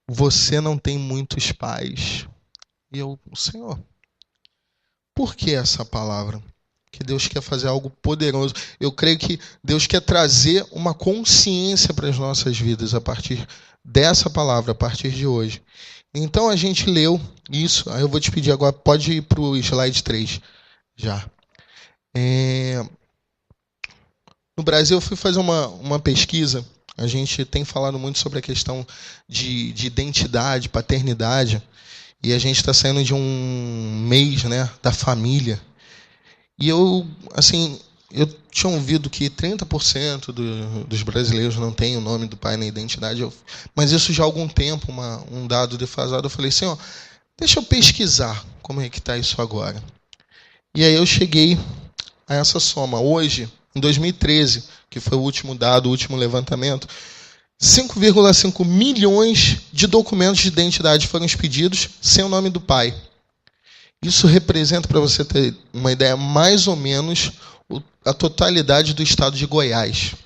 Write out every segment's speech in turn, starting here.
você não tem muitos pais. E eu, Senhor, por que essa palavra? Que Deus quer fazer algo poderoso. Eu creio que Deus quer trazer uma consciência para as nossas vidas a partir dessa palavra, a partir de hoje. Então a gente leu isso. Aí eu vou te pedir agora, pode ir para o slide 3 já. No Brasil eu fui fazer uma pesquisa. A gente tem falado muito sobre a questão de identidade, paternidade. E a gente está saindo de um mês, né, da família. E eu, assim, eu tinha ouvido que 30% dos brasileiros não têm o nome do pai na identidade. Mas isso já há algum tempo, um dado defasado. Eu falei assim, ó, deixa eu pesquisar como é que está isso agora. E aí eu cheguei a essa soma. Hoje, em 2013, que foi o último dado, o último levantamento, 5,5 milhões de documentos de identidade foram expedidos sem o nome do pai. Isso representa, para você ter uma ideia, mais ou menos a totalidade do estado de Goiás.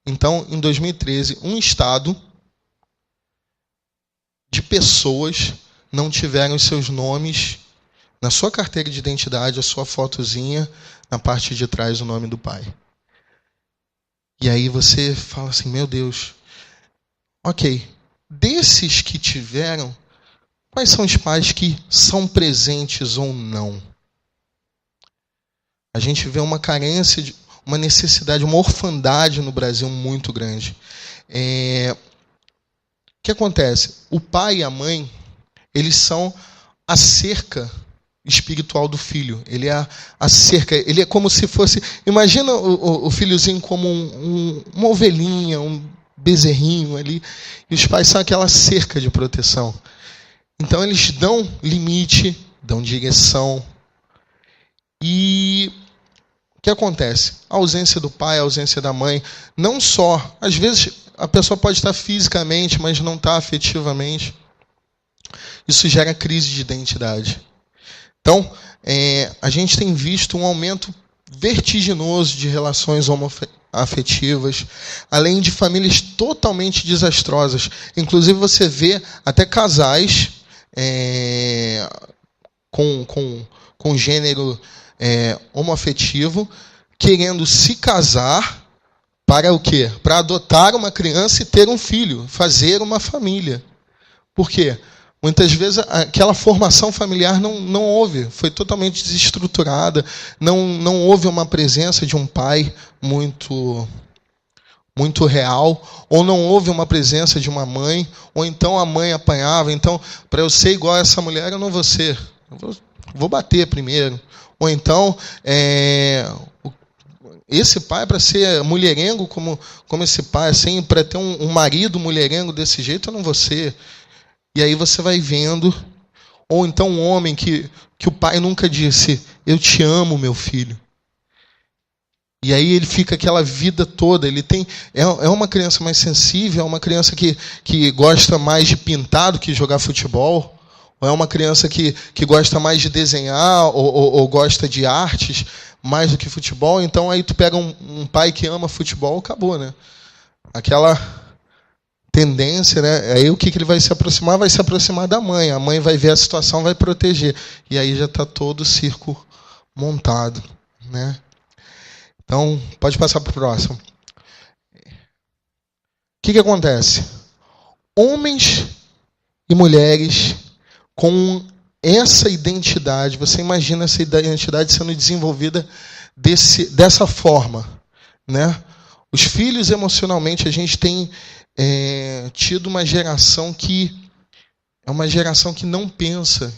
Então, em 2013, um estado de pessoas não tiveram os seus nomes na sua carteira de identidade, a sua fotozinha, na parte de trás, o nome do pai. E aí você fala assim, meu Deus, ok, desses que tiveram, quais são os pais que são presentes ou não? A gente vê uma carência, uma necessidade, uma orfandade no Brasil muito grande. O que acontece? O pai e a mãe, eles são a cerca espiritual do filho. Ele é a cerca, ele é como se fosse... Imagina o filhozinho como uma ovelhinha, um bezerrinho ali, e os pais são aquela cerca de proteção. Então eles dão limite, dão direção. E o que acontece? A ausência do pai, a ausência da mãe, não só, às vezes a pessoa pode estar fisicamente, mas não está afetivamente. Isso gera crise de identidade. Então, a gente tem visto um aumento vertiginoso de relações homoafetivas, além de famílias totalmente desastrosas. Inclusive, você vê até casais com gênero homoafetivo querendo se casar para o quê? Para adotar uma criança e ter um filho, fazer uma família. Por quê? Muitas vezes aquela formação familiar não houve, foi totalmente desestruturada, não houve uma presença de um pai muito real, ou não houve uma presença de uma mãe, ou então a mãe apanhava, então, para eu ser igual a essa mulher, eu não vou ser, eu vou bater primeiro. Ou então, esse pai, para ser mulherengo como esse pai, assim, para ter um marido mulherengo desse jeito, eu não vou ser. E aí você vai vendo, ou então um homem que o pai nunca disse, eu te amo, meu filho. E aí ele fica aquela vida toda, é uma criança mais sensível, é uma criança que gosta mais de pintar do que jogar futebol, ou é uma criança que gosta mais de desenhar, ou gosta de artes mais do que futebol. Então aí tu pega um pai que ama futebol, acabou, né? Aquela tendência, né? Aí o que ele vai se aproximar? Vai se aproximar da mãe. A mãe vai ver a situação, vai proteger. E aí já está todo o circo montado, né? Então, pode passar para o próximo. O que acontece? Homens e mulheres com essa identidade, você imagina essa identidade sendo desenvolvida dessa forma, né? Os filhos, emocionalmente, a gente tem tido uma geração que é uma geração que não pensa,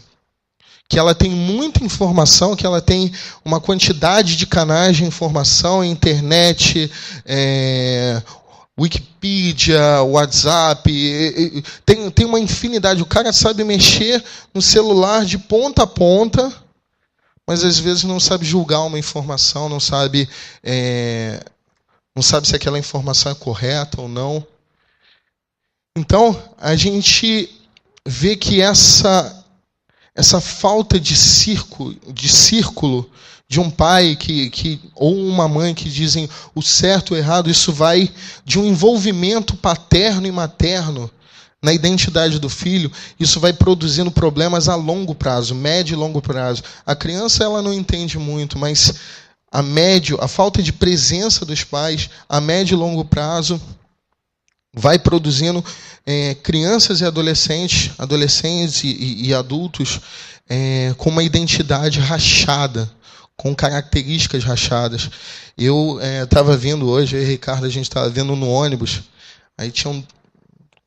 que ela tem muita informação, que ela tem uma quantidade de canais de informação, internet, Wikipedia, WhatsApp, tem uma infinidade. O cara sabe mexer no celular de ponta a ponta, mas às vezes não sabe julgar uma informação, não sabe se aquela informação é correta ou não. Então, a gente vê que essa falta de círculo de um pai ou uma mãe que dizem o certo ou o errado, isso vai de um envolvimento paterno e materno na identidade do filho, isso vai produzindo problemas a longo prazo, médio e longo prazo. A criança ela não entende muito, mas a falta de presença dos pais, a médio e longo prazo, vai produzindo crianças e adolescentes e adultos com uma identidade rachada, com características rachadas. Eu estava vindo hoje, eu e o Ricardo, a gente estava vendo no ônibus, aí tinham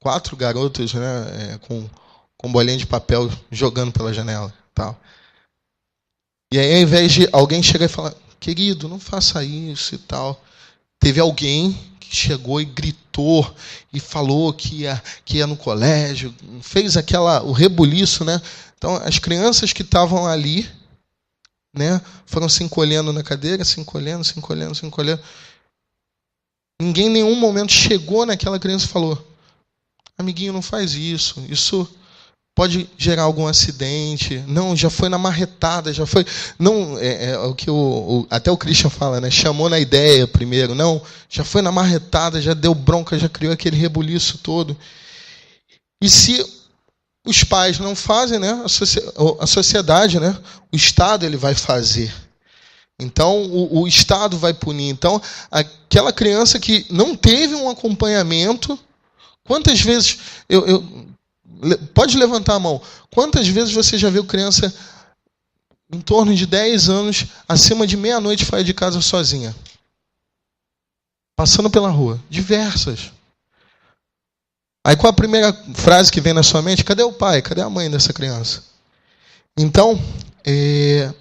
4 garotos, né, com bolinha de papel jogando pela janela. Tal. E aí, ao invés de alguém chegar e falar, querido, não faça isso e tal, teve alguém que chegou e gritou e falou que ia no colégio, fez o rebuliço, né? Então, as crianças que estavam ali, né, foram se encolhendo na cadeira, se encolhendo. Ninguém em nenhum momento chegou naquela criança e falou, amiguinho, não faz isso, isso pode gerar algum acidente. Não, já foi na marretada, já foi... Não, o que até o Christian fala, né? Chamou na ideia primeiro. Não, já foi na marretada, já deu bronca, já criou aquele rebuliço todo. E se os pais não fazem, né? A sociedade, né? O Estado ele vai fazer. Então, o Estado vai punir. Então, aquela criança que não teve um acompanhamento... Quantas vezes... Pode levantar a mão. Quantas vezes você já viu criança em torno de 10 anos, acima de meia-noite, fora de casa sozinha? Passando pela rua. Diversas. Aí qual a primeira frase que vem na sua mente? Cadê o pai? Cadê a mãe dessa criança? Então, o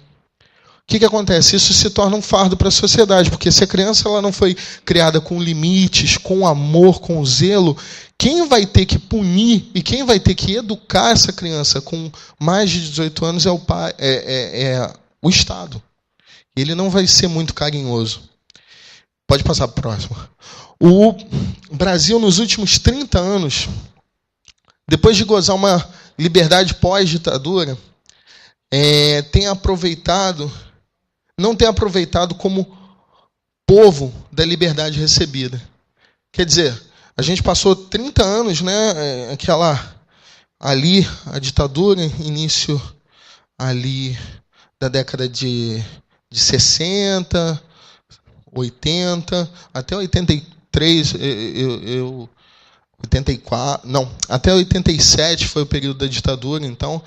que acontece? Isso se torna um fardo para a sociedade, porque se a criança ela não foi criada com limites, com amor, com zelo, quem vai ter que punir e quem vai ter que educar essa criança com mais de 18 anos é o pai, o Estado. Ele não vai ser muito carinhoso. Pode passar para o próximo. O Brasil, nos últimos 30 anos, depois de gozar uma liberdade pós-ditadura, não tem aproveitado como povo da liberdade recebida. Quer dizer, a gente passou 30 anos, né, a ditadura, início ali da década de 60, 80, até 83, 84, não, até 87 foi o período da ditadura, então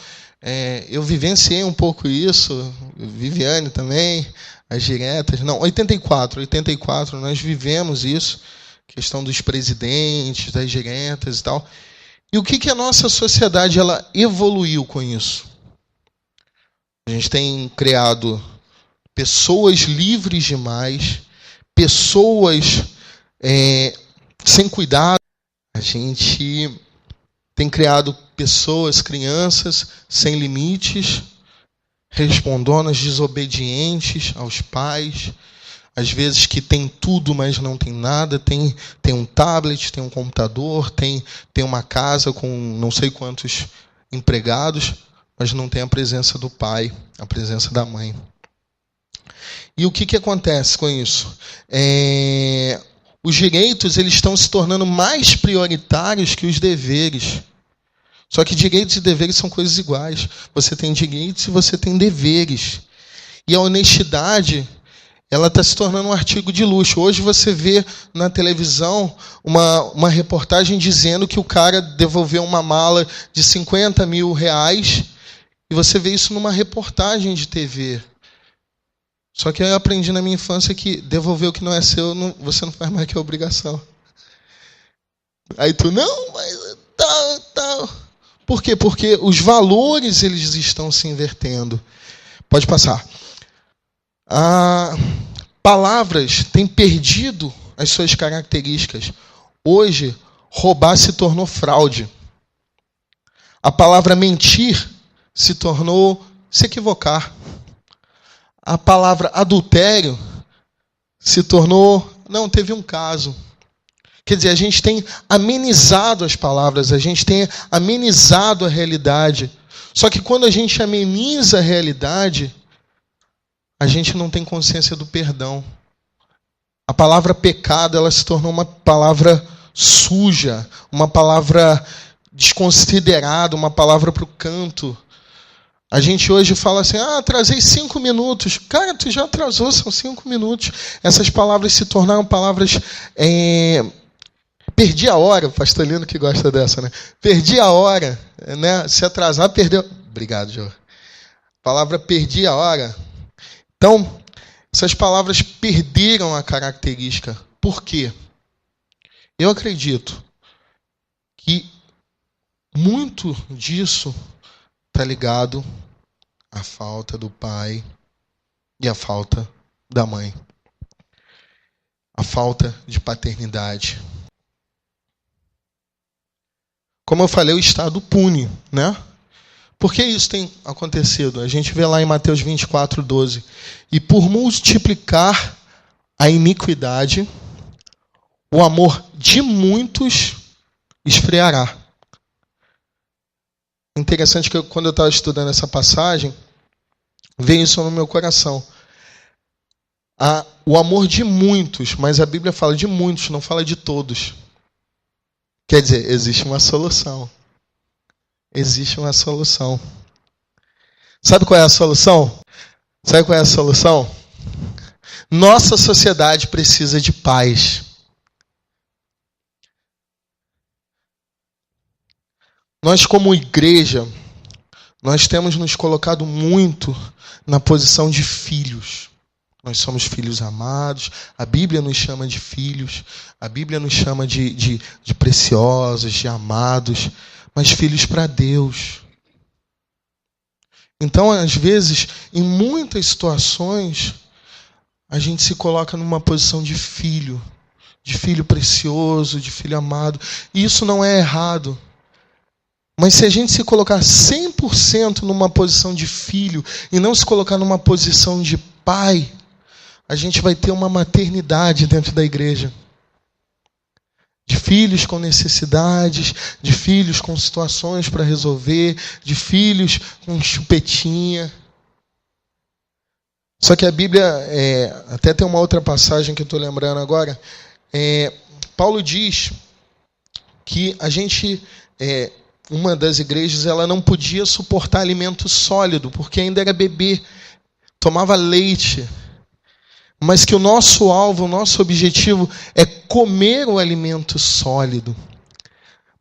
eu vivenciei um pouco isso, Viviane também, as diretas, não, 84 nós vivemos isso, questão dos presidentes, das diretas e tal. E o que a nossa sociedade ela evoluiu com isso? A gente tem criado pessoas livres demais, pessoas sem cuidado. A gente tem criado pessoas, crianças sem limites, respondonas, desobedientes aos pais, às vezes que tem tudo, mas não tem nada, tem um tablet, tem um computador, tem uma casa com não sei quantos empregados, mas não tem a presença do pai, a presença da mãe. E o que acontece com isso? Os direitos eles estão se tornando mais prioritários que os deveres. Só que direitos e deveres são coisas iguais. Você tem direitos e você tem deveres. E a honestidade, ela está se tornando um artigo de luxo. Hoje você vê na televisão uma reportagem dizendo que o cara devolveu uma mala de 50 mil reais e você vê isso numa reportagem de TV. Só que eu aprendi na minha infância que devolver o que não é seu, você não faz mais que a obrigação. Aí tu, não, mas tal. Por quê? Porque os valores eles estão se invertendo. Pode passar. Palavras têm perdido as suas características. Hoje, roubar se tornou fraude. A palavra mentir se tornou se equivocar. A palavra adultério se tornou... Não, teve um caso. Quer dizer, a gente tem amenizado as palavras, a gente tem amenizado a realidade. Só que quando a gente ameniza a realidade, a gente não tem consciência do perdão. A palavra pecado, ela se tornou uma palavra suja, uma palavra desconsiderado, uma palavra para o canto. A gente hoje fala assim, atrasei 5 minutos. Cara, tu já atrasou, são 5 minutos. Essas palavras se tornaram palavras... Perdi a hora, o pastor Lino que gosta dessa, né? Perdi a hora, né? Se atrasar, perdeu... Obrigado, João. A palavra perdi a hora. Então, essas palavras perderam a característica. Por quê? Eu acredito que muito disso está ligado à falta do pai e à falta da mãe. A falta de paternidade. Como eu falei, o Estado pune, né? Por que isso tem acontecido? A gente vê lá em Mateus 24, 12. E por multiplicar a iniquidade, o amor de muitos esfriará. Interessante que quando eu estava estudando essa passagem, veio isso no meu coração. O amor de muitos, mas a Bíblia fala de muitos, não fala de todos. Quer dizer, existe uma solução. Existe uma solução. Sabe qual é a solução? Sabe qual é a solução? Nossa sociedade precisa de paz. Nós, como igreja, nós temos nos colocado muito na posição de filhos. Nós somos filhos amados, a Bíblia nos chama de filhos, a Bíblia nos chama de preciosos, de amados, mas filhos para Deus. Então, às vezes, em muitas situações, a gente se coloca numa posição de filho precioso, de filho amado, e isso não é errado. Mas se a gente se colocar 100% numa posição de filho e não se colocar numa posição de pai, a gente vai ter uma maternidade dentro da igreja. De filhos com necessidades, de filhos com situações para resolver, de filhos com chupetinha. Só que a Bíblia, até tem uma outra passagem que eu estou lembrando agora, Paulo diz que a gente... uma das igrejas, ela não podia suportar alimento sólido, porque ainda era bebê, tomava leite. Mas que o nosso alvo, o nosso objetivo é comer o alimento sólido.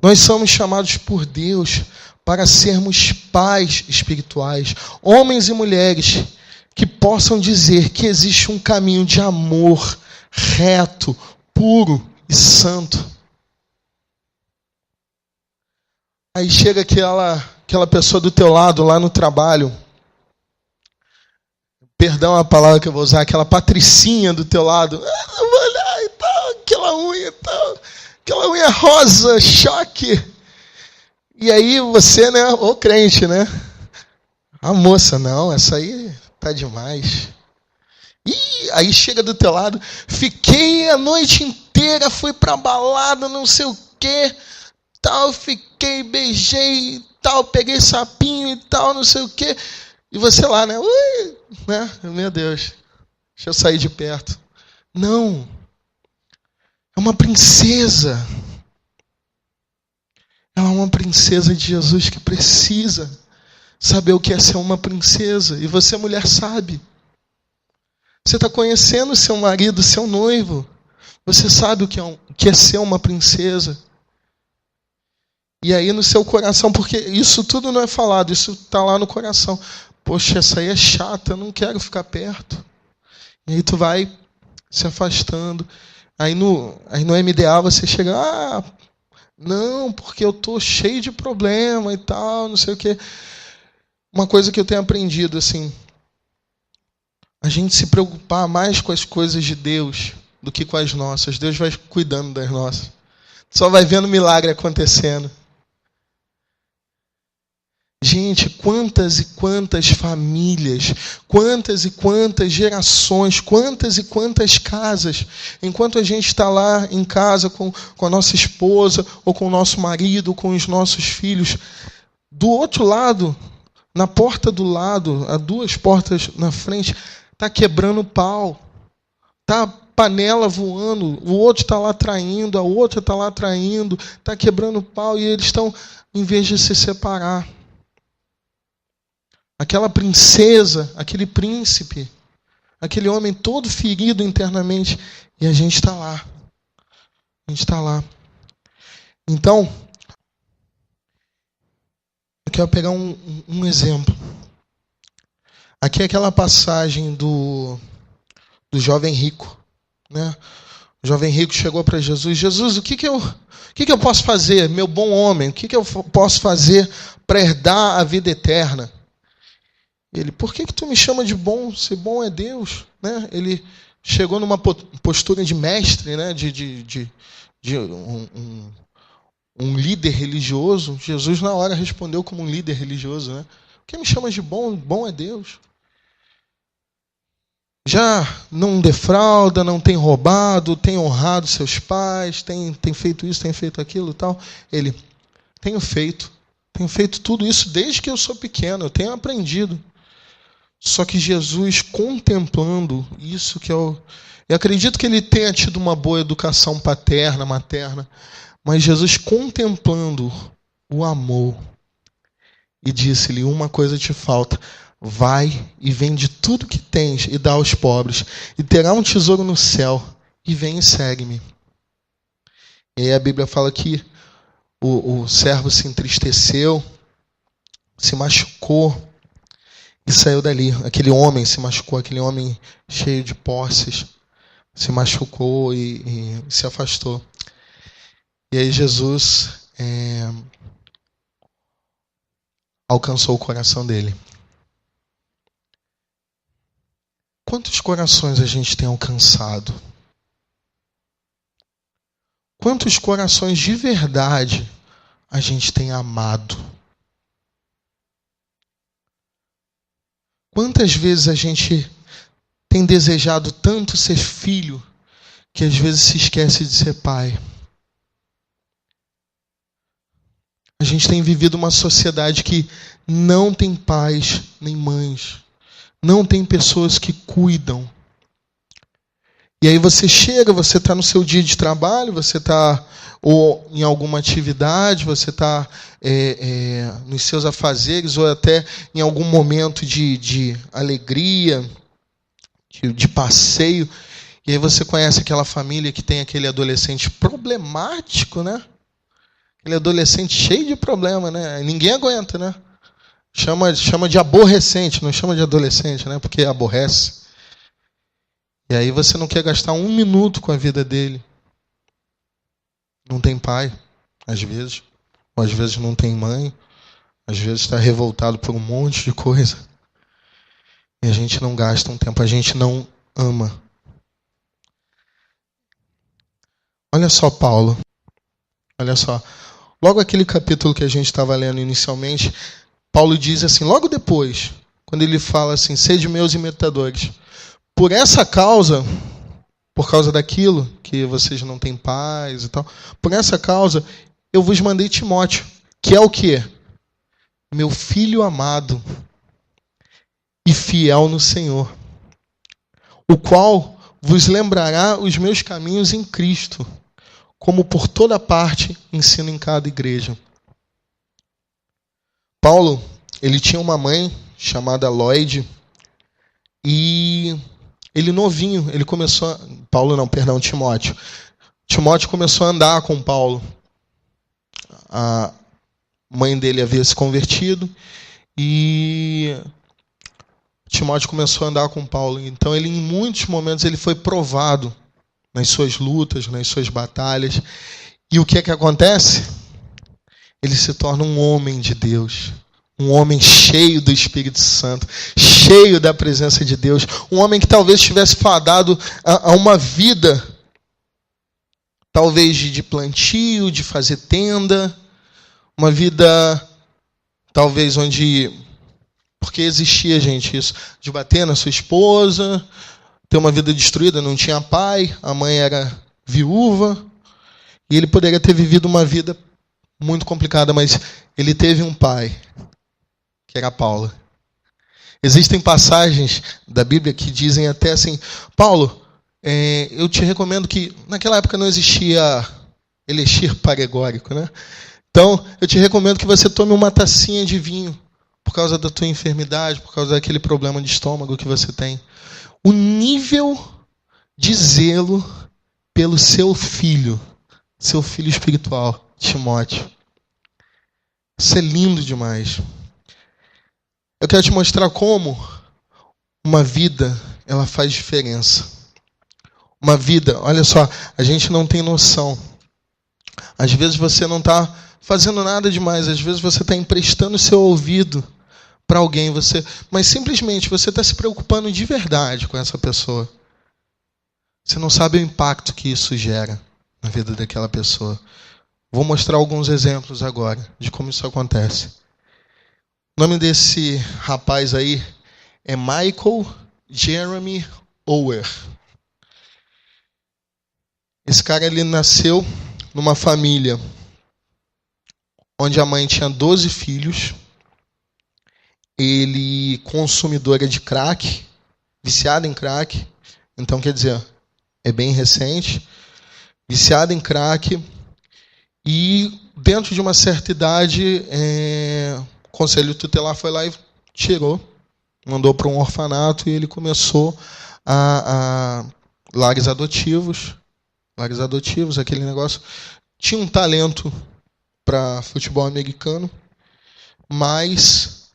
Nós somos chamados por Deus para sermos pais espirituais, homens e mulheres que possam dizer que existe um caminho de amor reto, puro e santo. Aí chega aquela pessoa do teu lado, lá no trabalho. Perdão a palavra que eu vou usar. Aquela patricinha do teu lado. Eu vou olhar e tal, aquela unha rosa, choque. E aí você, né, ô crente, né? A moça, não, essa aí tá demais. E aí chega do teu lado. Fiquei a noite inteira, fui pra balada, não sei o quê. Tal, fiquei, beijei, tal, peguei sapinho e tal, não sei o quê. E você lá, né? Ui, né? Meu Deus, deixa eu sair de perto. Não. É uma princesa. Ela é uma princesa de Jesus que precisa saber o que é ser uma princesa. E você, mulher, sabe. Você está conhecendo seu marido, seu noivo. Você sabe o que é ser uma princesa. E aí no seu coração, porque isso tudo não é falado, isso está lá no coração. Poxa, essa aí é chata, eu não quero ficar perto. E aí tu vai se afastando. Aí no MDA você chega, não, porque eu estou cheio de problema e tal, não sei o quê. Uma coisa que eu tenho aprendido, assim, a gente se preocupar mais com as coisas de Deus do que com as nossas. Deus vai cuidando das nossas. Só vai vendo milagre acontecendo. Gente, quantas e quantas famílias, quantas e quantas gerações, quantas e quantas casas, enquanto a gente está lá em casa com a nossa esposa, ou com o nosso marido, ou com os nossos filhos, do outro lado, na porta do lado, a 2 portas na frente, está quebrando pau, está panela voando, o outro está lá traindo, a outra está lá traindo, está quebrando pau, e eles estão em vez de se separar. Aquela princesa, aquele príncipe, aquele homem todo ferido internamente, e a gente está lá. A gente está lá. Então, eu quero pegar um exemplo. Aqui é aquela passagem do jovem rico, né? O jovem rico chegou para Jesus. Jesus, o que eu posso fazer, meu bom homem? O que eu posso fazer para herdar a vida eterna? Ele, por que tu me chama de bom? Se bom é Deus, né? Ele chegou numa postura de mestre, né? De um líder religioso. Jesus na hora respondeu como um líder religioso, né? Quem me chama de bom? Bom é Deus. Já não defrauda, não tem roubado, tem honrado seus pais, tem feito isso, tem feito aquilo e tal. Ele, tenho feito tudo isso desde que eu sou pequeno, eu tenho aprendido. Só que Jesus, contemplando isso que eu acredito que ele tenha tido uma boa educação paterna, materna, mas Jesus contemplando o amor e disse-lhe, uma coisa te falta, vai e vende tudo que tens e dá aos pobres, e terá um tesouro no céu, e vem e segue-me. E aí a Bíblia fala que o servo se entristeceu, se machucou, e saiu dali. Aquele homem se machucou, aquele homem cheio de posses, se machucou e se afastou. E aí Jesus alcançou o coração dele. Quantos corações a gente tem alcançado? Quantos corações de verdade a gente tem amado? Quantas vezes a gente tem desejado tanto ser filho que às vezes se esquece de ser pai? A gente tem vivido uma sociedade que não tem pais nem mães. Não tem pessoas que cuidam. E aí você chega, você está no seu dia de trabalho, você está ou em alguma atividade, você está nos seus afazeres, ou até em algum momento de alegria, de passeio. E aí você conhece aquela família que tem aquele adolescente problemático, né? Aquele adolescente cheio de problema, né? Ninguém aguenta, né? Chama de aborrecente, não chama de adolescente, né? Porque aborrece. E aí você não quer gastar um minuto com a vida dele. Não tem pai, às vezes. Ou às vezes não tem mãe. Às vezes está revoltado por um monte de coisa. E a gente não gasta um tempo, a gente não ama. Olha só, Paulo. Olha só. Logo aquele capítulo que a gente estava lendo inicialmente, Paulo diz assim, logo depois, quando ele fala assim, sede meus imitadores. Por essa causa, por causa daquilo, que vocês não têm paz e tal, por essa causa, eu vos mandei Timóteo, que é o quê? Meu filho amado e fiel no Senhor, o qual vos lembrará os meus caminhos em Cristo, como por toda parte ensino em cada igreja. Paulo, ele tinha uma mãe chamada Lloyd, e ele novinho, ele começou... Timóteo. Timóteo começou a andar com Paulo. A mãe dele havia se convertido, e Timóteo começou a andar com Paulo. Então, ele, em muitos momentos, ele foi provado nas suas lutas, nas suas batalhas. E o que é que acontece? Ele se torna um homem de Deus, um homem cheio do Espírito Santo, cheio da presença de Deus, um homem que talvez estivesse fadado a uma vida, talvez de plantio, de fazer tenda, uma vida talvez onde, porque existia, gente, isso, de bater na sua esposa, ter uma vida destruída, não tinha pai, a mãe era viúva, e ele poderia ter vivido uma vida muito complicada, mas ele teve um pai, que era Paulo. Existem passagens da Bíblia que dizem até assim, Paulo, eu te recomendo que, naquela época não existia elixir paregórico, né? Então, eu te recomendo que você tome uma tacinha de vinho por causa da tua enfermidade, por causa daquele problema de estômago que você tem. O nível de zelo pelo seu filho espiritual, Timóteo. Isso é lindo demais. Eu quero te mostrar como uma vida, ela faz diferença. Uma vida, olha só, a gente não tem noção. Às vezes você não está fazendo nada demais, às vezes você está emprestando seu ouvido para alguém, mas simplesmente você está se preocupando de verdade com essa pessoa. Você não sabe o impacto que isso gera na vida daquela pessoa. Vou mostrar alguns exemplos agora de como isso acontece. O nome desse rapaz aí é Michael Jeremy Ower. Esse cara, ele nasceu numa família onde a mãe tinha 12 filhos. Ele consumidora de crack, viciado em crack. Então, quer dizer, é bem recente. Viciado em crack. E dentro de uma certa idade, o conselho tutelar foi lá e tirou. Mandou para um orfanato e ele começou a lares adotivos. Lares adotivos, aquele negócio. Tinha um talento para futebol americano, mas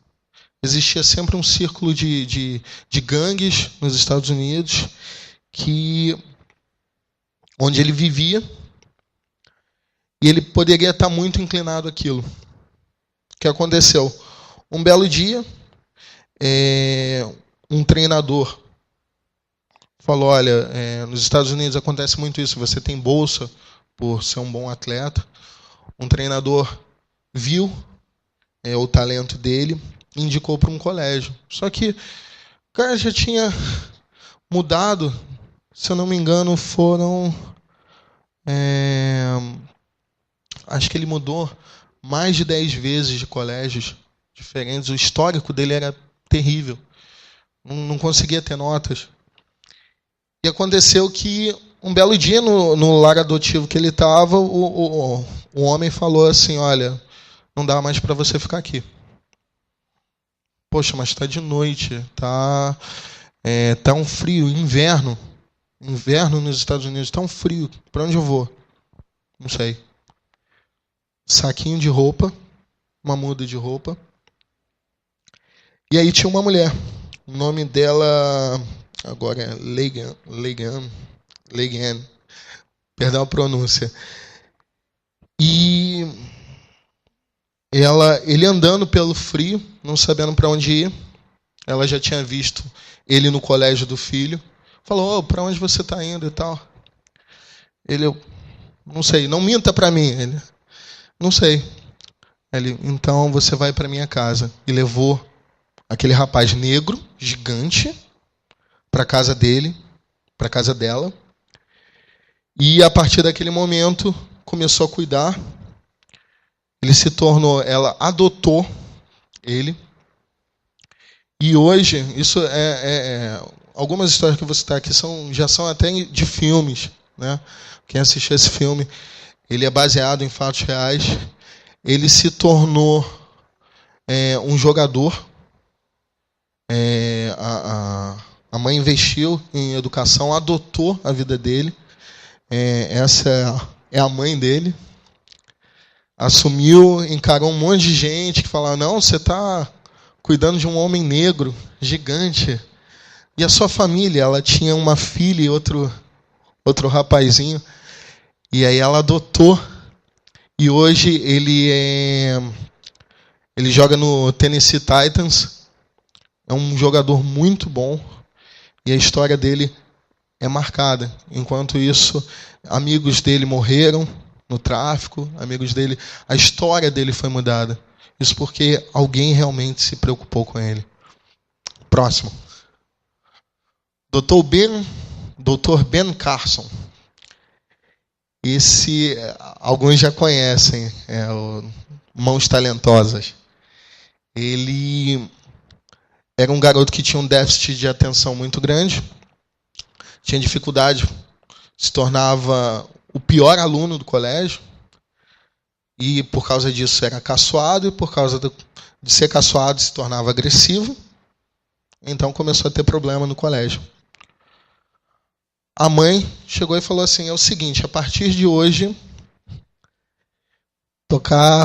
existia sempre um círculo de gangues nos Estados Unidos onde ele vivia e ele poderia estar muito inclinado àquilo. O que aconteceu? Um belo dia, um treinador falou, olha, nos Estados Unidos acontece muito isso, você tem bolsa por ser um bom atleta. Um treinador viu o talento dele e indicou para um colégio. Só que o cara já tinha mudado, se eu não me engano, foram... acho que ele mudou mais de 10 vezes de colégios diferentes. O histórico dele era terrível. Não conseguia ter notas. E aconteceu que um belo dia, no lar adotivo que ele estava, o homem falou assim, olha, não dá mais para você ficar aqui. Poxa, mas está de noite, tá um frio, inverno nos Estados Unidos, tá um frio, para onde eu vou? Não sei. Saquinho de roupa, uma muda de roupa. E aí tinha uma mulher, o nome dela agora é Legan, perdão a pronúncia. E ele andando pelo frio, não sabendo para onde ir. Ela já tinha visto ele no colégio do filho. Falou, para onde você está indo e tal? Ele, não sei, não minta para mim. Ele, não sei. Ele, então você vai para minha casa. E levou aquele rapaz negro, gigante, para a casa dele, para a casa dela. E a partir daquele momento começou a cuidar. Ele se tornou, ela adotou ele. E hoje, isso algumas histórias que eu vou citar aqui já são até de filmes, né? Quem assistiu esse filme, ele é baseado em fatos reais. Ele se tornou um jogador. A mãe investiu em educação, adotou a vida dele. Essa é a mãe dele. Assumiu, encarou um monte de gente que falava, não, você está cuidando de um homem negro, gigante. E a sua família, ela tinha uma filha e outro rapazinho. E aí ela adotou. E hoje ele joga no Tennessee Titans. É um jogador muito bom. E a história dele é marcada. Enquanto isso, amigos dele morreram no tráfico, amigos dele, a história dele foi mudada. Isso porque alguém realmente se preocupou com ele. Próximo. Dr. Ben Carson. Esse, alguns já conhecem, o Mãos Talentosas. Ele era um garoto que tinha um déficit de atenção muito grande, tinha dificuldade, se tornava o pior aluno do colégio. E por causa disso era caçoado, e por causa de ser caçoado se tornava agressivo. Então começou a ter problema no colégio. A mãe chegou e falou assim: é o seguinte, a partir de hoje,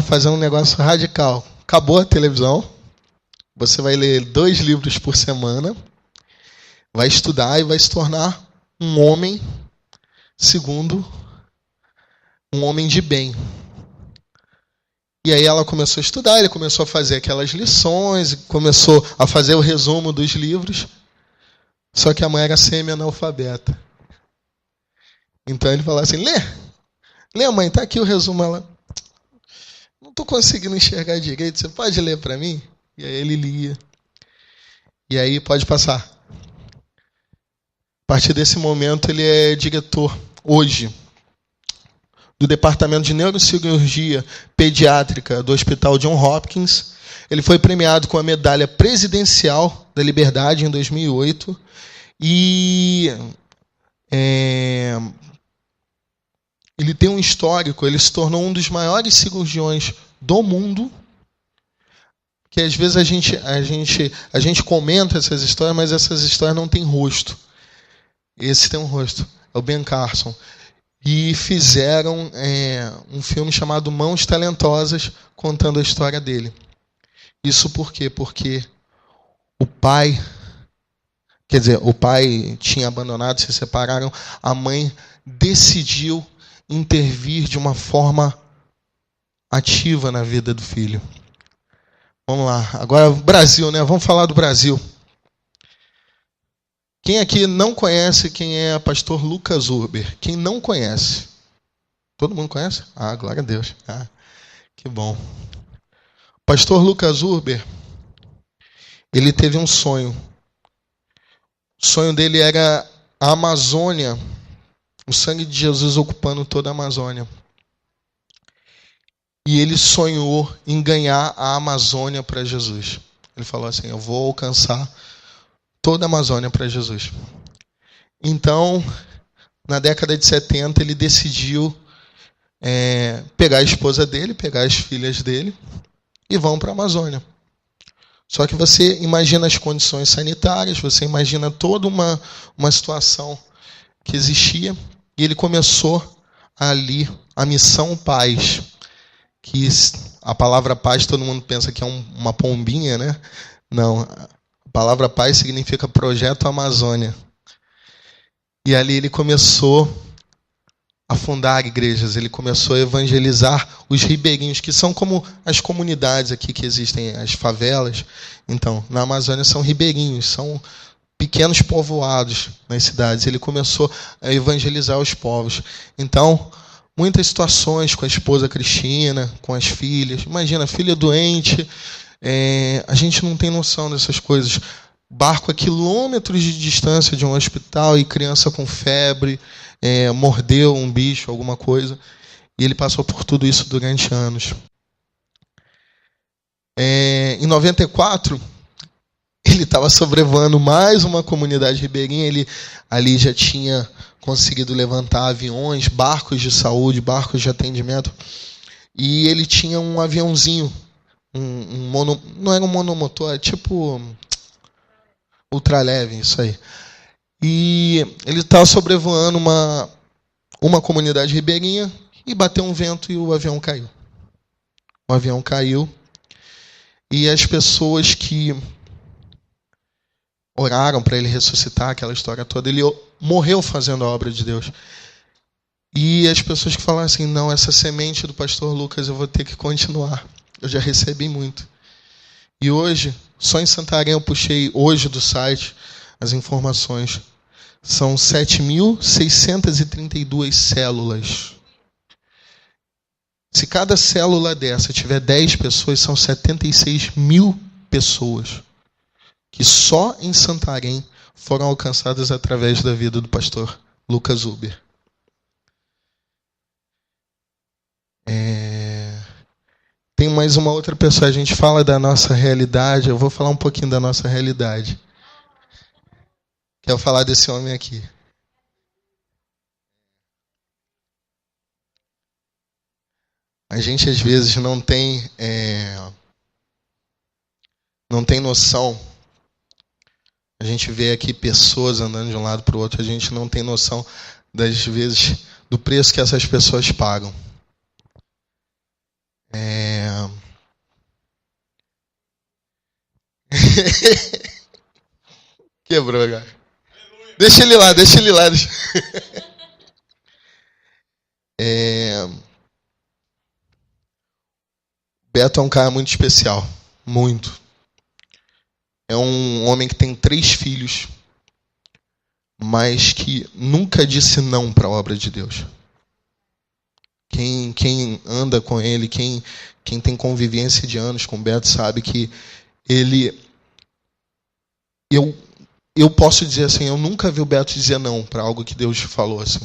fazer um negócio radical. Acabou a televisão, você vai ler 2 livros por semana, vai estudar e vai se tornar um homem, segundo um homem de bem. E aí ela começou a estudar, ele começou a fazer aquelas lições, começou a fazer o resumo dos livros, só que a mãe era semi-analfabeta. Então ele falou assim: lê mãe, tá aqui o resumo. Ela: não estou conseguindo enxergar direito, você pode ler para mim? E aí ele lia. E aí pode passar. A partir desse momento ele é diretor, hoje, do Departamento de Neurocirurgia Pediátrica do Hospital John Hopkins. Ele foi premiado com a Medalha Presidencial da Liberdade em 2008. E ele tem um histórico, ele se tornou um dos maiores cirurgiões do mundo, que às vezes a gente comenta essas histórias, mas essas histórias não têm rosto. Esse tem um rosto, é o Ben Carson. E fizeram um filme chamado Mãos Talentosas, contando a história dele. Isso por quê? Porque o pai tinha abandonado, se separaram, a mãe decidiu intervir de uma forma ativa na vida do filho. Vamos lá, agora o Brasil, né? Vamos falar do Brasil. Quem aqui não conhece quem é pastor Lucas Urber? Quem não conhece? Todo mundo conhece? Ah, glória a Deus. Ah, que bom. Pastor Lucas Urber, ele teve um sonho. O sonho dele era a Amazônia, o sangue de Jesus ocupando toda a Amazônia. E ele sonhou em ganhar a Amazônia para Jesus. Ele falou assim: eu vou alcançar toda a Amazônia para Jesus. Então, na década de 70, ele decidiu pegar a esposa dele, pegar as filhas dele e vão para a Amazônia. Só que você imagina as condições sanitárias, você imagina toda uma situação que existia, e ele começou ali a missão Paz, que a palavra paz todo mundo pensa que é uma pombinha, né? Não, a palavra paz significa Projeto Amazônia. E ali ele começou a fundar igrejas, ele começou a evangelizar os ribeirinhos, que são como as comunidades aqui que existem, as favelas. Então, na Amazônia são ribeirinhos, são pequenos povoados nas cidades. Ele começou a evangelizar os povos. Então, muitas situações com a esposa Cristina, com as filhas. Imagina, filha doente, a gente não tem noção dessas coisas. Barco a quilômetros de distância de um hospital e criança com febre, mordeu um bicho, alguma coisa. E ele passou por tudo isso durante anos. Em 94, ele estava sobrevoando mais uma comunidade ribeirinha. Ele ali já tinha conseguido levantar aviões, barcos de saúde, barcos de atendimento. E ele tinha um aviãozinho, não era um monomotor, é tipo ultraleve, isso aí. E ele estava sobrevoando uma comunidade ribeirinha e bateu um vento e o avião caiu. O avião caiu e as pessoas que oraram para ele ressuscitar, aquela história toda, ele morreu fazendo a obra de Deus. E as pessoas que falaram assim: não, essa semente do pastor Lucas eu vou ter que continuar. Eu já recebi muito. E hoje, só em Santarém eu puxei hoje do site as informações. São 7.632 células. Se cada célula dessa tiver 10 pessoas, são 76 mil pessoas que só em Santarém foram alcançadas através da vida do pastor Lucas Urber. Tem mais uma outra pessoa, a gente fala da nossa realidade, eu vou falar um pouquinho da nossa realidade. Quero falar desse homem aqui. A gente às vezes não tem noção. A gente vê aqui pessoas andando de um lado para o outro, a gente não tem noção das vezes do preço que essas pessoas pagam. Quebrou, cara. Deixa ele lá. Beto é um cara muito especial. Muito. É um homem que tem 3 filhos, mas que nunca disse não para a obra de Deus. Quem anda com ele, quem tem convivência de anos com o Beto, sabe que ele... Eu posso dizer assim, eu nunca vi o Beto dizer não para algo que Deus falou assim.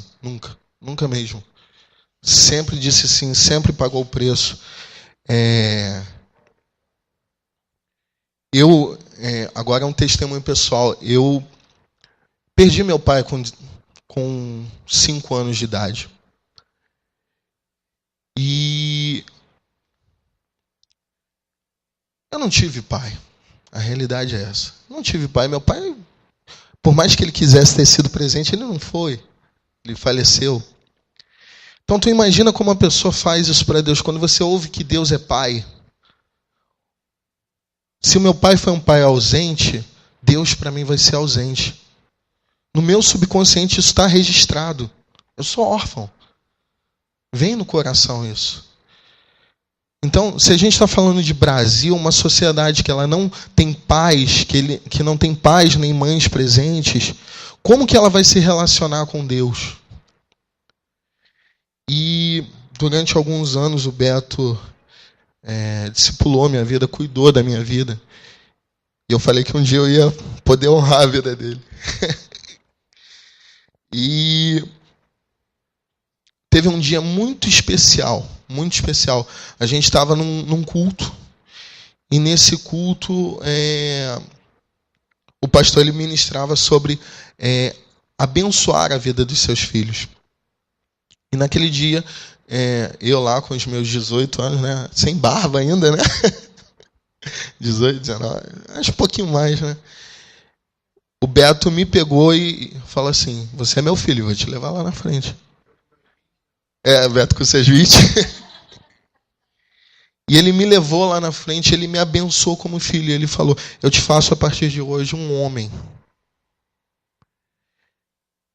Nunca mesmo. Sempre disse sim, sempre pagou o preço. Agora é um testemunho pessoal. Eu perdi meu pai com 5 anos de idade. E eu não tive pai. A realidade é essa. Não tive pai. Meu pai, por mais que ele quisesse ter sido presente, ele não foi. Ele faleceu. Então tu imagina como uma pessoa faz isso para Deus. Quando você ouve que Deus é pai. Se o meu pai foi um pai ausente, Deus para mim vai ser ausente. No meu subconsciente isso está registrado. Eu sou órfão. Vem no coração isso. Então, se a gente está falando de Brasil, uma sociedade que ela não tem pais, que não tem pais nem mães presentes, como que ela vai se relacionar com Deus? E durante alguns anos o Beto discipulou minha vida, cuidou da minha vida. E eu falei que um dia eu ia poder honrar a vida dele. E teve um dia muito especial. A gente estava num culto. E nesse culto, o pastor ele ministrava sobre abençoar a vida dos seus filhos. E naquele dia, eu lá com os meus 18 anos, né, sem barba ainda, né? 18, 19, acho um pouquinho mais, né? O Beto me pegou e falou assim, você é meu filho, vou te levar lá na frente. Beto com seus 20. E ele me levou lá na frente, ele me abençoou como filho. Ele falou, eu te faço a partir de hoje um homem.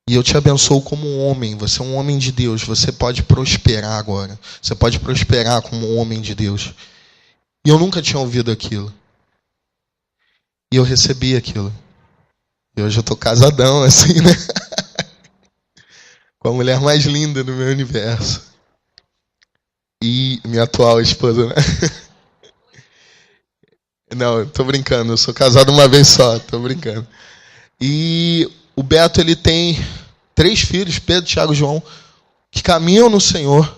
E eu te abençoo como um homem. Você é um homem de Deus. Você pode prosperar agora. Você pode prosperar como um homem de Deus. E eu nunca tinha ouvido aquilo. E eu recebi aquilo. E hoje eu tô casadão, assim, né? Com a mulher mais linda do meu universo. E minha atual esposa, né? Não, eu tô brincando. Eu sou casado uma vez só. Tô brincando. E o Beto, ele tem 3 filhos, Pedro, Tiago e João, que caminham no Senhor.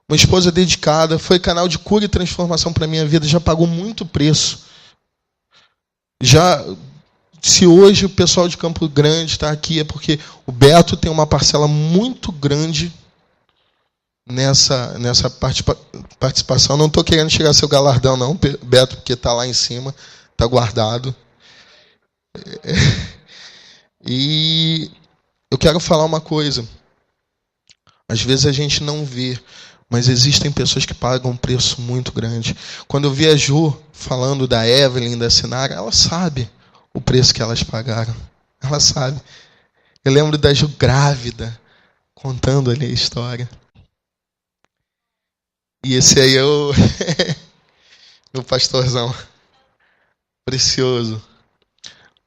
Uma esposa dedicada, foi canal de cura e transformação para a minha vida, já pagou muito preço. Se hoje o pessoal de Campo Grande está aqui, é porque o Beto tem uma parcela muito grande nessa participação. Não estou querendo chegar a seu galardão, não, Beto, porque está lá em cima, está guardado. E eu quero falar uma coisa. Às vezes a gente não vê, mas existem pessoas que pagam um preço muito grande. Quando eu vi a Ju falando da Evelyn, da Sinara, ela sabe o preço que elas pagaram. Ela sabe. Eu lembro da Ju grávida, contando ali a história. E esse aí é o pastorzão. Precioso.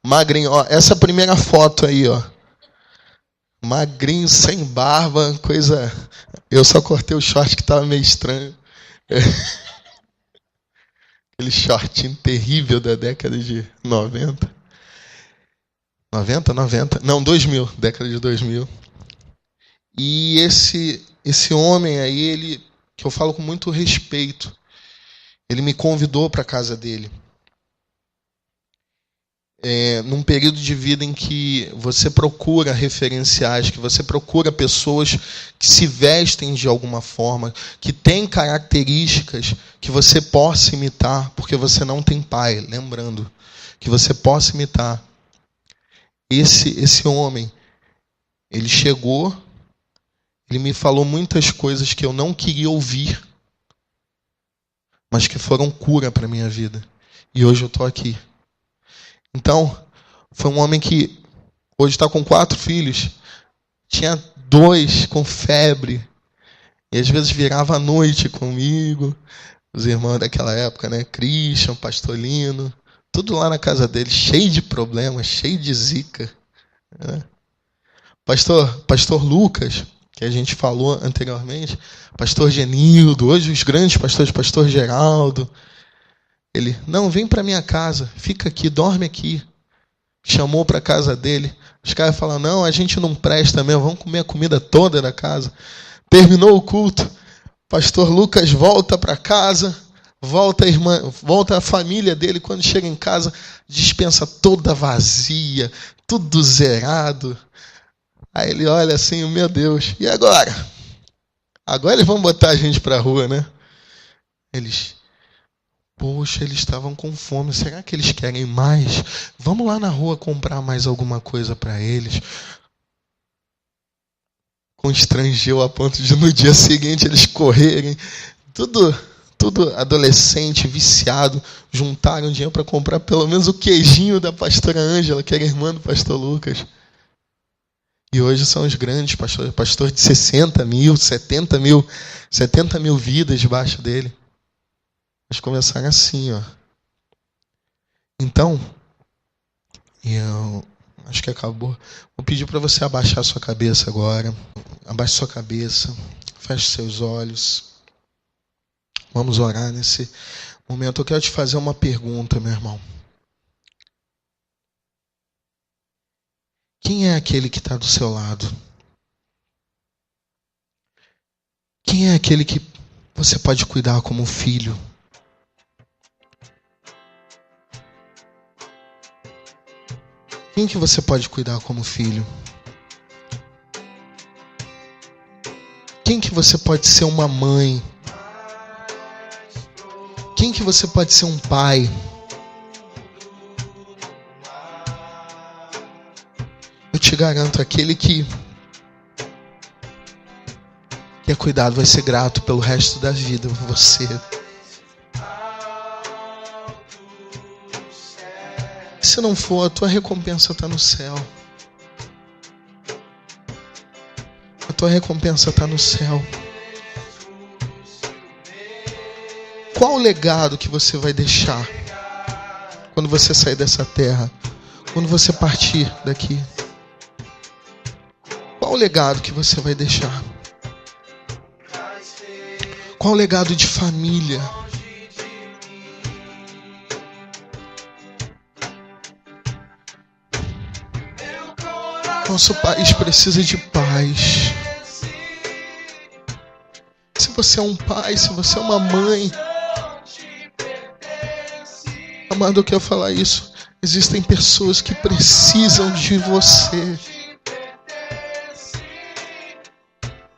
Magrinho, ó, essa primeira foto aí, ó. Magrinho, sem barba, coisa... Eu só cortei o short que estava meio estranho. Aquele shortinho terrível da década de 90. 90? Não, 2000. Década de 2000. E esse homem aí, ele, que eu falo com muito respeito, ele me convidou para a casa dele. num período de vida em que você procura referenciais, que você procura pessoas que se vestem de alguma forma, que têm características que você possa imitar, porque você não tem pai, lembrando, que você possa imitar. Esse homem, ele chegou, ele me falou muitas coisas que eu não queria ouvir, mas que foram cura para a minha vida. E hoje eu estou aqui. Então, foi um homem que hoje está com 4 filhos. Tinha 2 com febre. E às vezes virava à noite comigo. Os irmãos daquela época, né? Christian, Pastolino. Tudo lá na casa dele, cheio de problemas, cheio de zica. Né? Pastor Lucas, que a gente falou anteriormente. Pastor Genildo. Hoje os grandes pastores, Pastor Geraldo. Ele, não, vem para minha casa, fica aqui, dorme aqui. Chamou para a casa dele. Os caras falaram, não, a gente não presta mesmo, vamos comer a comida toda da casa. Terminou o culto, pastor Lucas volta para casa, volta a família dele. Quando chega em casa, despensa toda vazia, tudo zerado. Aí ele olha assim, meu Deus, e agora? Agora eles vão botar a gente para a rua, né? Poxa, eles estavam com fome. Será que eles querem mais? Vamos lá na rua comprar mais alguma coisa para eles. Constrangeu a ponto de no dia seguinte eles correrem. Tudo adolescente, viciado. Juntaram dinheiro para comprar pelo menos o queijinho da pastora Ângela, que era irmã do pastor Lucas. E hoje são os grandes pastores. Pastor de 60 mil, 70 mil vidas debaixo dele. Eles começaram assim, ó. Então, eu acho que acabou. Vou pedir para você abaixar sua cabeça agora. Abaixe sua cabeça. Feche seus olhos. Vamos orar nesse momento. Eu quero te fazer uma pergunta, meu irmão. Quem é aquele que está do seu lado? Quem é aquele que você pode cuidar como filho? Quem que você pode cuidar como filho? Quem que você pode ser uma mãe? Quem que você pode ser um pai? Eu te garanto, aquele que é cuidado vai ser grato pelo resto da vida por você. Se não for, a tua recompensa está no céu. A tua recompensa está no céu. Qual o legado que você vai deixar quando você sair dessa terra? Quando você partir daqui? Qual o legado que você vai deixar? Qual o legado de família? Nosso país precisa de paz. Se você é um pai, se você é uma mãe, amado, eu quero falar isso. Existem pessoas que precisam de você.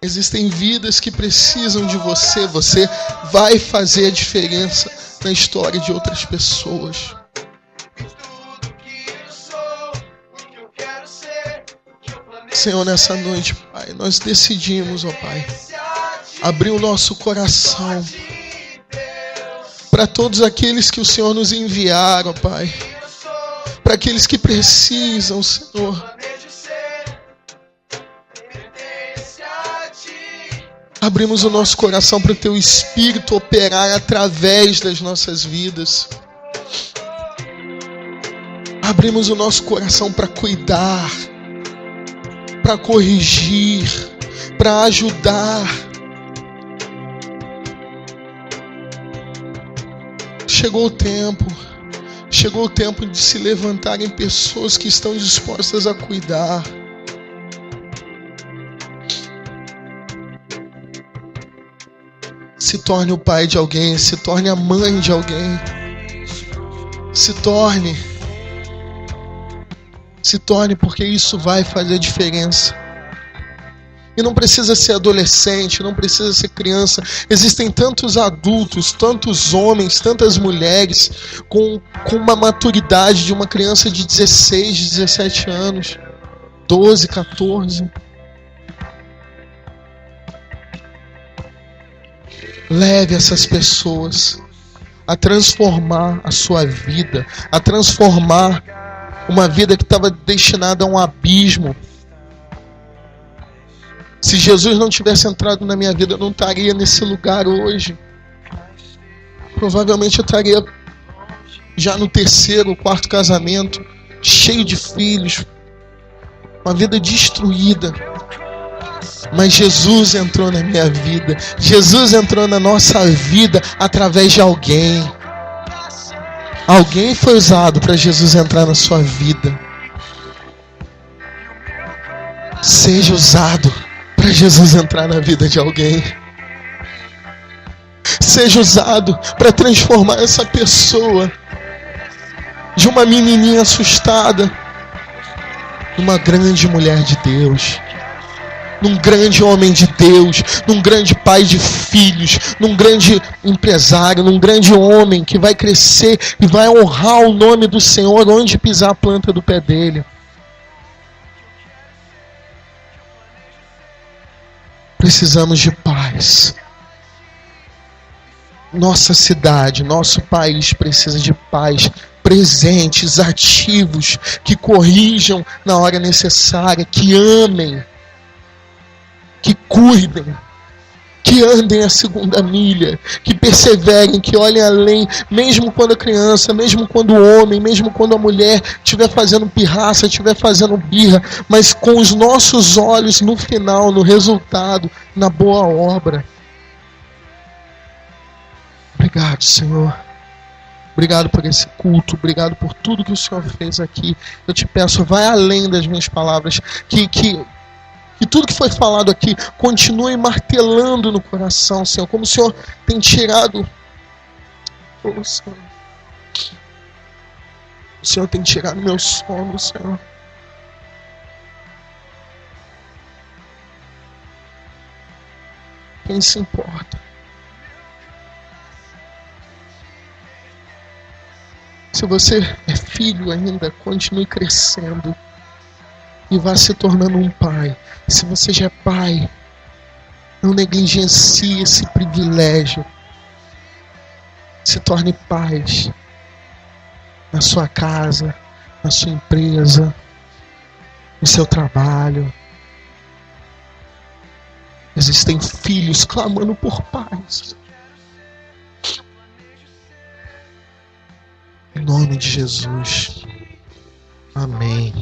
Existem vidas que precisam de você. Você vai fazer a diferença na história de outras pessoas. Senhor, nessa noite, Pai, nós decidimos, ó Pai, abrir o nosso coração para todos aqueles que o Senhor nos enviar, ó Pai, para aqueles que precisam, Senhor. Abrimos o nosso coração para o Teu Espírito operar através das nossas vidas. Abrimos o nosso coração para cuidar, para corrigir, para ajudar. Chegou o tempo de se levantarem pessoas que estão dispostas a cuidar. Se torne o pai de alguém, se torne a mãe de alguém, se torne Se torne, porque isso vai fazer diferença. E não precisa ser adolescente, não precisa ser criança. Existem tantos adultos, tantos homens, tantas mulheres com uma maturidade de uma criança de 16, 17 anos, 12, 14. Leve essas pessoas a transformar a sua vida, a transformar uma vida que estava destinada a um abismo. Se Jesus não tivesse entrado na minha vida, eu não estaria nesse lugar hoje. Provavelmente eu estaria já no 3º ou 4º casamento, cheio de filhos, uma vida destruída. Mas Jesus entrou na minha vida. Jesus entrou na nossa vida através de alguém. Alguém foi usado para Jesus entrar na sua vida. Seja usado para Jesus entrar na vida de alguém. Seja usado para transformar essa pessoa de uma menininha assustada numa grande mulher de Deus, num grande homem de Deus, num grande pai de filhos, num grande empresário, num grande homem que vai crescer e vai honrar o nome do Senhor onde pisar a planta do pé dele. Precisamos de paz. Nossa cidade, nosso país precisa de paz. Presentes, ativos, que corrijam na hora necessária, que amem, que cuidem, que andem a 2ª milha, que perseverem, que olhem além, mesmo quando a criança, mesmo quando o homem, mesmo quando a mulher estiver fazendo pirraça, estiver fazendo birra, mas com os nossos olhos no final, no resultado, na boa obra. Obrigado, Senhor. Obrigado por esse culto, obrigado por tudo que o Senhor fez aqui. Eu te peço, vai além das minhas palavras, que tudo que foi falado aqui continue martelando no coração, Senhor, como o Senhor tem tirado. Oh, Senhor. O Senhor tem tirado meu sono, Senhor. Quem se importa? Se você é filho ainda, continue crescendo e vá se tornando um pai. Se você já é pai, não negligencie esse privilégio. Se torne paz na sua casa, na sua empresa, no seu trabalho. Existem filhos clamando por paz. Em nome de Jesus. Amém.